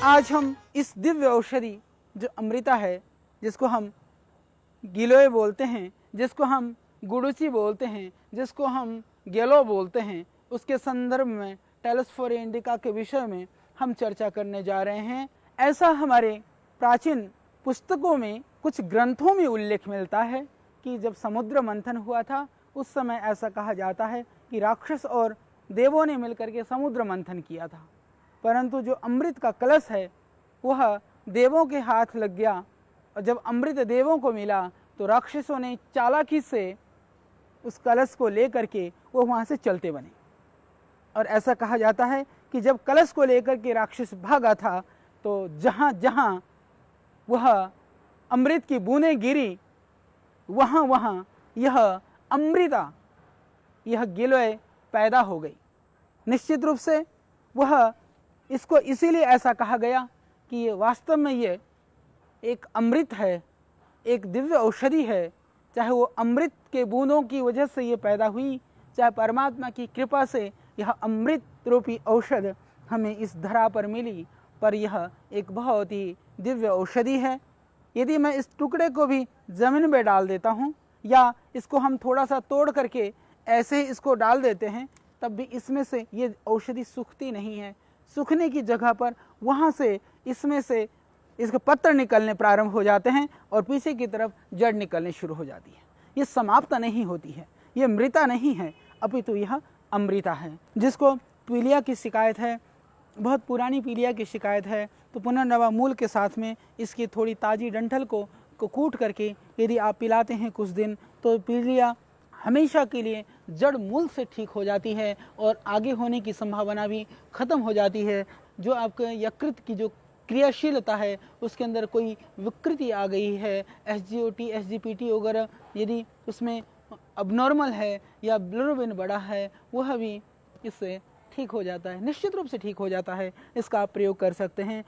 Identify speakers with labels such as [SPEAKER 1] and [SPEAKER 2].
[SPEAKER 1] आज हम इस दिव्य औषधि जो अमृता है, जिसको हम गिलोय बोलते हैं, जिसको हम गुडुचि बोलते हैं, जिसको हम गेलो बोलते हैं, उसके संदर्भ में टेलोस्फोरा इंडिका के विषय में हम चर्चा करने जा रहे हैं। ऐसा हमारे प्राचीन पुस्तकों में, कुछ ग्रंथों में उल्लेख मिलता है कि जब समुद्र मंथन हुआ था उस समय ऐसा कहा जाता है कि राक्षस और देवों ने मिलकर के समुद्र मंथन किया था, परंतु जो अमृत का कलश है वह देवों के हाथ लग गया और जब अमृत देवों को मिला तो राक्षसों ने चालाकी से उस कलश को लेकर के वो वहाँ से चलते बने। और ऐसा कहा जाता है कि जब कलश को लेकर के राक्षस भागा था तो जहाँ जहाँ वह अमृत की बूंदें गिरी वहाँ वहाँ यह अमृता, यह गिलोय पैदा हो गई। निश्चित रूप से वह इसको इसीलिए ऐसा कहा गया कि ये वास्तव में ये एक अमृत है, एक दिव्य औषधि है। चाहे वो अमृत के बूंदों की वजह से ये पैदा हुई, चाहे परमात्मा की कृपा से यह अमृत रूपी औषध हमें इस धरा पर मिली, पर यह एक बहुत ही दिव्य औषधि है। यदि मैं इस टुकड़े को भी ज़मीन में डाल देता हूँ या इसको हम थोड़ा सा तोड़ करके ऐसे ही इसको डाल देते हैं, तब भी इसमें से ये औषधि सूखती नहीं है। सूखने की जगह पर वहाँ से इसमें से इसके पत्ते निकलने प्रारंभ हो जाते हैं और पीछे की तरफ जड़ निकलने शुरू हो जाती है। ये समाप्त नहीं होती है, ये मृता नहीं है, अपितु यह अमृता है। जिसको पीलिया की शिकायत है, बहुत पुरानी पीलिया की शिकायत है, तो पुनर्नवा मूल के साथ में इसकी थोड़ी ताज़ी डंठल को कूट करके यदि आप पिलाते हैं कुछ दिन, तो पीलिया हमेशा के लिए जड़ मूल से ठीक हो जाती है और आगे होने की संभावना भी खत्म हो जाती है। जो आपके यकृत की जो क्रियाशीलता है उसके अंदर कोई विकृति आ गई है, SGOT SGPT वगैरह यदि उसमें अबनॉर्मल है या बिलिरुबिन बढ़ा है, वह भी इससे ठीक हो जाता है, निश्चित रूप से ठीक हो जाता है। इसका आप प्रयोग कर सकते हैं।